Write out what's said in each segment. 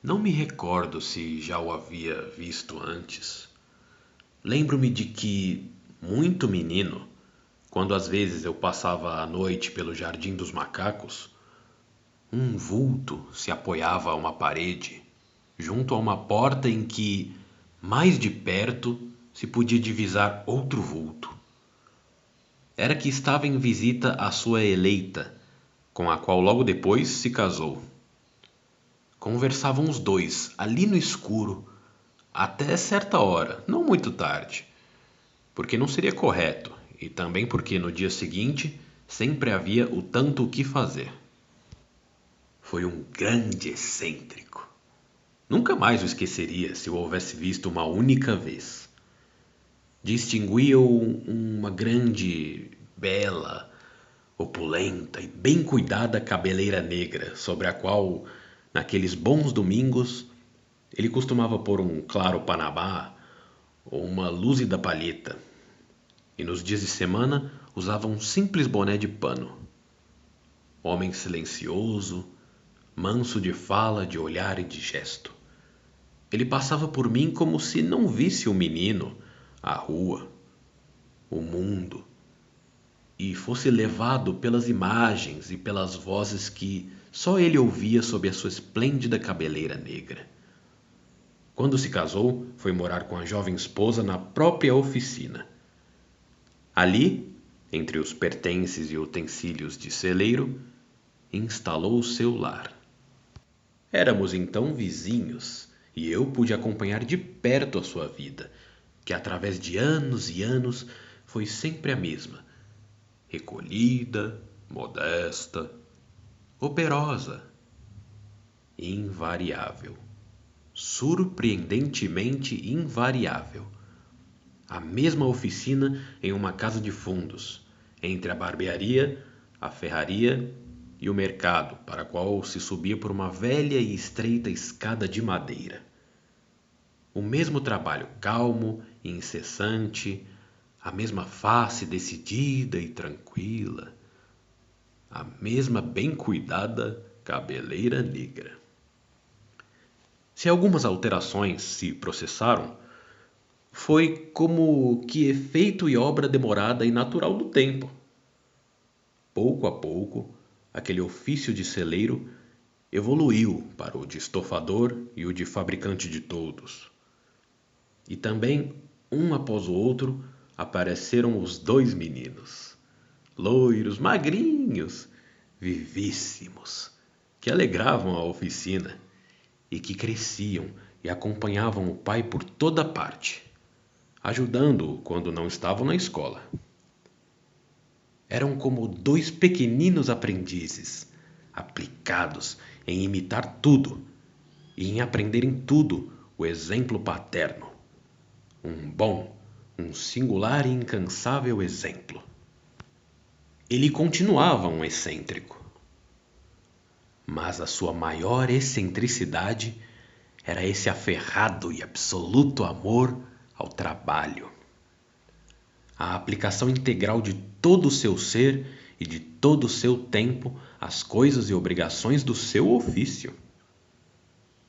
Não me recordo se já o havia visto antes. Lembro-me de que, muito menino, quando às vezes eu passava a noite pelo Jardim dos Macacos, um vulto se apoiava a uma parede, junto a uma porta em que, mais de perto, se podia divisar outro vulto. Era que estava em visita a sua eleita, com a qual logo depois se casou. Conversavam os dois, ali no escuro, até certa hora, não muito tarde, porque não seria correto, e também porque no dia seguinte sempre havia o tanto o que fazer. Foi um grande excêntrico. Nunca mais o esqueceria se o houvesse visto uma única vez. Distinguia-o uma grande, bela, opulenta e bem cuidada cabeleira negra, sobre a qual, naqueles bons domingos, ele costumava pôr um claro panamá ou uma lúcida palheta, e nos dias de semana usava um simples boné de pano. Homem silencioso, manso de fala, de olhar e de gesto. Ele passava por mim como se não visse o menino, a rua, o mundo, e fosse levado pelas imagens e pelas vozes que só ele ouvia sob a sua esplêndida cabeleira negra. Quando se casou, foi morar com a jovem esposa na própria oficina. Ali, entre os pertences e utensílios de celeiro, instalou o seu lar. Éramos então vizinhos, e eu pude acompanhar de perto a sua vida, que através de anos e anos foi sempre a mesma, recolhida, modesta, operosa, invariável, surpreendentemente invariável. A mesma oficina em uma casa de fundos, entre a barbearia, a ferraria e o mercado, para a qual se subia por uma velha e estreita escada de madeira. O mesmo trabalho calmo e incessante, a mesma face decidida e tranquila, a mesma bem cuidada cabeleira negra. Se algumas alterações se processaram, foi como que efeito e obra demorada e natural do tempo. Pouco a pouco, aquele ofício de celeiro evoluiu para o de estofador e o de fabricante de toldos. E também, um após o outro, apareceram os dois meninos, loiros, magrinhos, vivíssimos, que alegravam a oficina e que cresciam e acompanhavam o pai por toda parte, ajudando-o quando não estavam na escola. Eram como dois pequeninos aprendizes, aplicados em imitar tudo e em aprender em tudo o exemplo paterno. Um bom, um singular e incansável exemplo. Ele continuava um excêntrico, mas a sua maior excentricidade era esse aferrado e absoluto amor ao trabalho. A aplicação integral de todo o seu ser e de todo o seu tempo às coisas e obrigações do seu ofício.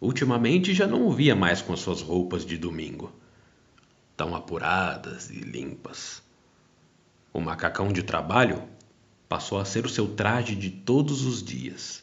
Ultimamente já não o via mais com as suas roupas de domingo, tão apuradas e limpas. O macacão de trabalho passou a ser o seu traje de todos os dias,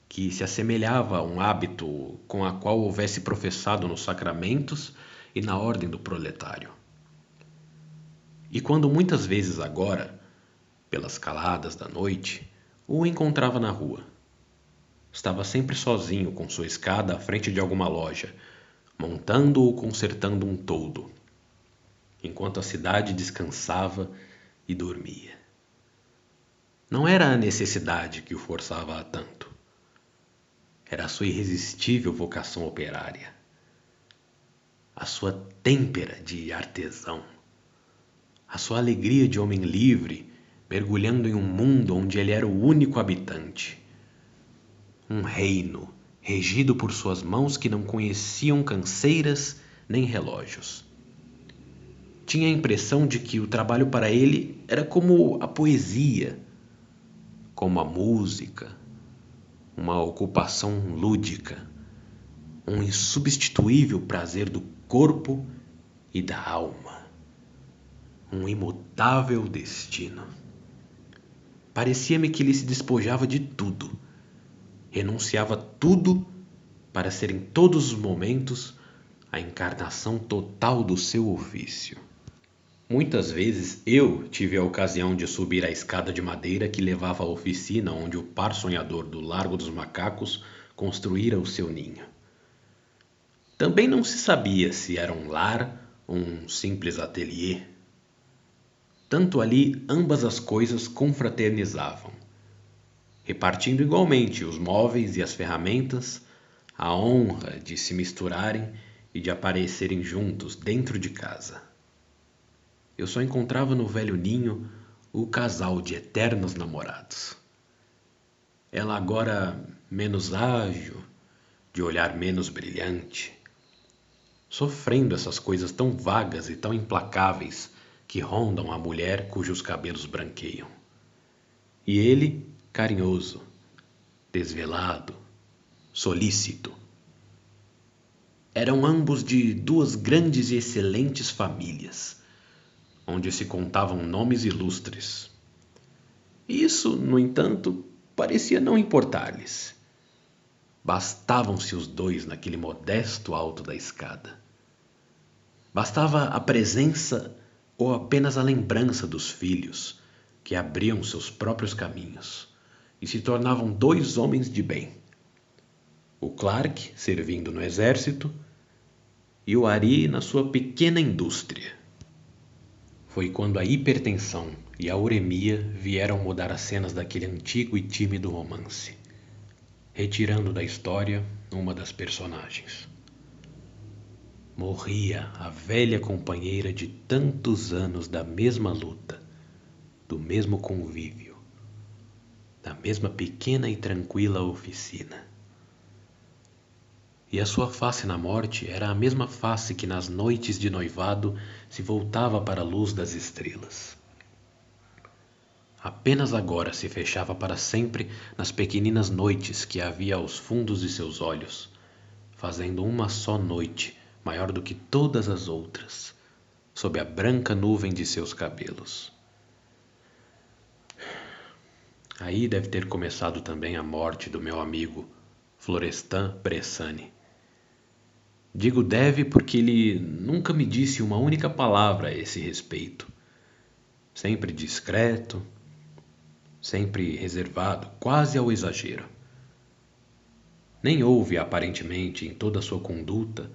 que se assemelhava a um hábito com a qual houvesse professado nos sacramentos e na ordem do proletário. E quando muitas vezes agora, pelas caladas da noite, o encontrava na rua, estava sempre sozinho com sua escada à frente de alguma loja, montando ou consertando um toldo, enquanto a cidade descansava e dormia. Não era a necessidade que o forçava a tanto. Era a sua irresistível vocação operária, a sua têmpera de artesão, a sua alegria de homem livre, mergulhando em um mundo onde ele era o único habitante. Um reino regido por suas mãos que não conheciam canseiras nem relógios. Tinha a impressão de que o trabalho para ele era como a poesia, como a música, uma ocupação lúdica, um insubstituível prazer do corpo e da alma, um imutável destino. Parecia-me que ele se despojava de tudo, renunciava a tudo para ser em todos os momentos a encarnação total do seu ofício. Muitas vezes eu tive a ocasião de subir a escada de madeira que levava à oficina onde o par sonhador do Largo dos Macacos construíra o seu ninho. Também não se sabia se era um lar ou um simples ateliê. Tanto ali ambas as coisas confraternizavam, repartindo igualmente os móveis e as ferramentas, a honra de se misturarem e de aparecerem juntos dentro de casa. Eu só encontrava no velho ninho o casal de eternos namorados. Ela agora menos ágil, de olhar menos brilhante, sofrendo essas coisas tão vagas e tão implacáveis que rondam a mulher cujos cabelos branqueiam. E ele, carinhoso, desvelado, solícito. Eram ambos de duas grandes e excelentes famílias, onde se contavam nomes ilustres. Isso, no entanto, parecia não importar-lhes. Bastavam-se os dois naquele modesto alto da escada. Bastava a presença ou apenas a lembrança dos filhos, que abriam seus próprios caminhos e se tornavam dois homens de bem. O Clark servindo no exército e o Ari na sua pequena indústria. Foi quando a hipertensão e a uremia vieram mudar as cenas daquele antigo e tímido romance, retirando da história uma das personagens. Morria a velha companheira de tantos anos da mesma luta, do mesmo convívio, da mesma pequena e tranquila oficina. E a sua face na morte era a mesma face que nas noites de noivado se voltava para a luz das estrelas. Apenas agora se fechava para sempre nas pequeninas noites que havia aos fundos de seus olhos, fazendo uma só noite maior do que todas as outras, sob a branca nuvem de seus cabelos. Aí deve ter começado também a morte do meu amigo Florestan Bressani. Digo deve porque ele nunca me disse uma única palavra a esse respeito. Sempre discreto, sempre reservado, quase ao exagero. Nem houve, aparentemente, em toda a sua conduta,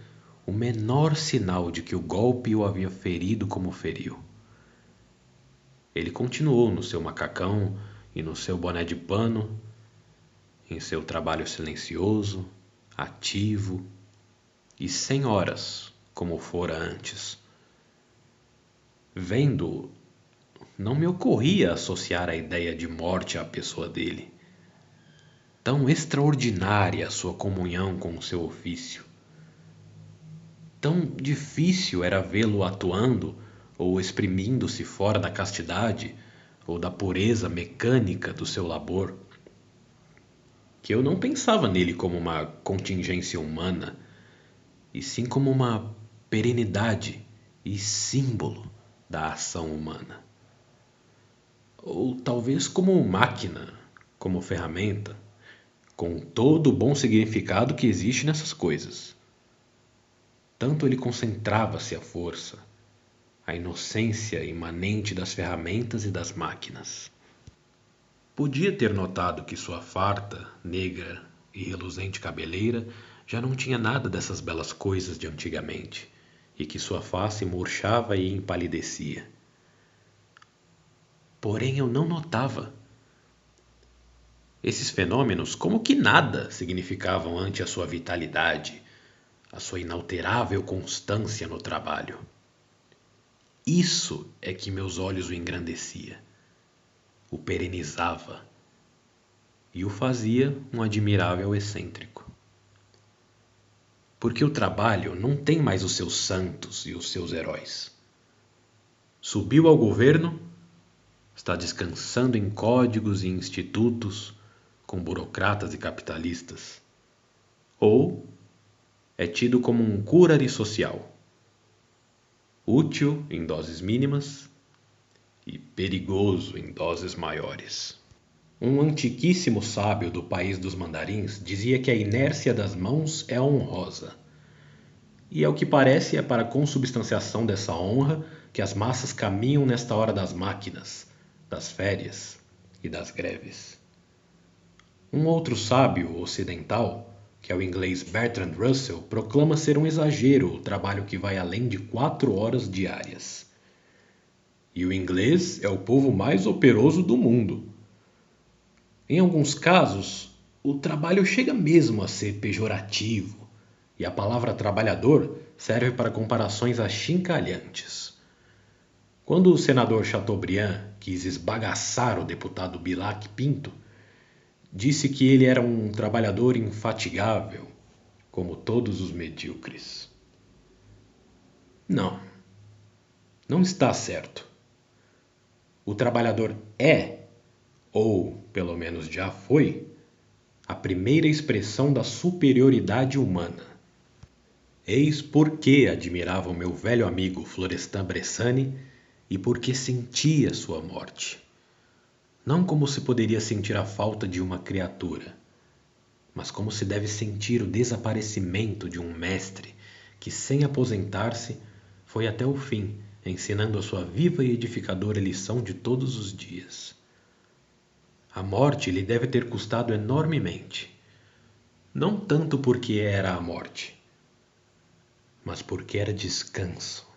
o menor sinal de que o golpe o havia ferido como feriu. Ele continuou no seu macacão e no seu boné de pano, em seu trabalho silencioso, ativo e sem horas, como fora antes. Vendo-o, não me ocorria associar a ideia de morte à pessoa dele. Tão extraordinária a sua comunhão com o seu ofício. Tão difícil era vê-lo atuando ou exprimindo-se fora da castidade ou da pureza mecânica do seu labor, que eu não pensava nele como uma contingência humana, e sim como uma perenidade e símbolo da ação humana. Ou talvez como máquina, como ferramenta, com todo o bom significado que existe nessas coisas. Tanto ele concentrava-se a força, a inocência imanente das ferramentas e das máquinas. Podia ter notado que sua farta, negra e reluzente cabeleira já não tinha nada dessas belas coisas de antigamente, e que sua face murchava e empalidecia. Porém eu não notava. Esses fenômenos como que nada significavam ante a sua vitalidade, a sua inalterável constância no trabalho. Isso é que meus olhos o engrandecia, o perenizava e o fazia um admirável excêntrico. Porque o trabalho não tem mais os seus santos e os seus heróis. Subiu ao governo, está descansando em códigos e institutos com burocratas e capitalistas. Ou é tido como um curare social, útil em doses mínimas e perigoso em doses maiores. Um antiquíssimo sábio do país dos mandarins dizia que a inércia das mãos é honrosa. E ao que parece é para a consubstanciação dessa honra que as massas caminham nesta hora das máquinas, das férias e das greves. Um outro sábio ocidental, que é o inglês Bertrand Russell, proclama ser um exagero o trabalho que vai além de 4 horas diárias. E o inglês é o povo mais operoso do mundo. Em alguns casos, o trabalho chega mesmo a ser pejorativo, e a palavra trabalhador serve para comparações achincalhantes. Quando o senador Chateaubriand quis esbagaçar o deputado Bilac Pinto, disse que ele era um trabalhador infatigável, como todos os medíocres. Não, não está certo. O trabalhador é, ou pelo menos já foi, a primeira expressão da superioridade humana. Eis por que admirava o meu velho amigo Florestan Bressani e por que sentia sua morte. Não como se poderia sentir a falta de uma criatura, mas como se deve sentir o desaparecimento de um mestre que, sem aposentar-se, foi até o fim, ensinando a sua viva e edificadora lição de todos os dias. A morte lhe deve ter custado enormemente, não tanto porque era a morte, mas porque era descanso.